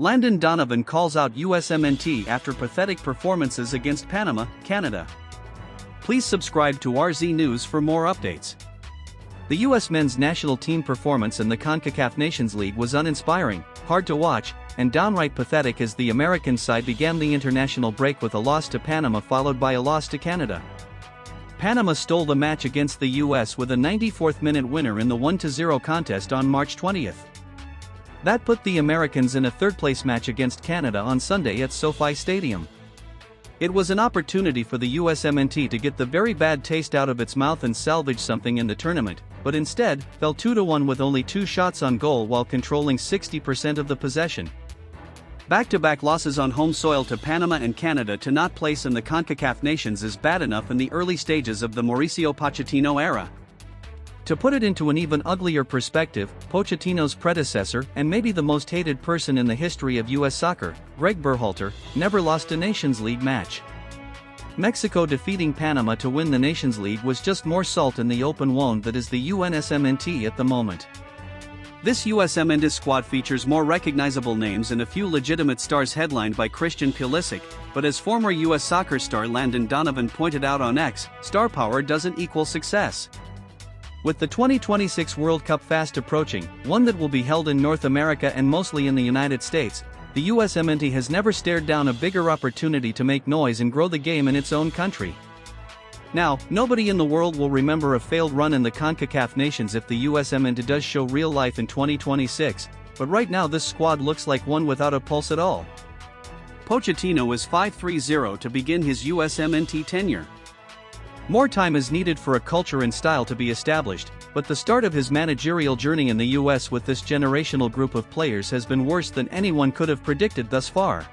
Landon Donovan calls out USMNT after pathetic performances against Panama, Canada. Please subscribe to RZ News for more updates. The U.S. men's national team performance in the CONCACAF Nations League was uninspiring, hard to watch, and downright pathetic as the American side began the international break with a loss to Panama followed by a loss to Canada. Panama stole the match against the U.S. with a 94th-minute winner in the 1-0 contest on March 20th. That put the Americans in a third-place match against Canada on Sunday at SoFi Stadium. It was an opportunity for the USMNT to get the very bad taste out of its mouth and salvage something in the tournament, but instead, fell 2-1 with only 2 shots on goal while controlling 60% of the possession. Back-to-back losses on home soil to Panama and Canada to not place in the CONCACAF Nations is bad enough in the early stages of the Mauricio Pochettino era. To put it into an even uglier perspective, Pochettino's predecessor, and maybe the most hated person in the history of U.S. soccer, Greg Berhalter, never lost a Nations League match. Mexico defeating Panama to win the Nations League was just more salt in the open wound that is the USMNT at the moment. This USMNT squad features more recognizable names and a few legitimate stars headlined by Christian Pulisic, but as former U.S. soccer star Landon Donovan pointed out on X, star power doesn't equal success. With the 2026 World Cup fast approaching, one that will be held in North America and mostly in the United States, the USMNT has never stared down a bigger opportunity to make noise and grow the game in its own country. Now, nobody in the world will remember a failed run in the CONCACAF Nations if the USMNT does show real life in 2026, but right now this squad looks like one without a pulse at all. Pochettino is 5-3-0 to begin his USMNT tenure. More time is needed for a culture and style to be established, but the start of his managerial journey in the US with this generational group of players has been worse than anyone could have predicted thus far.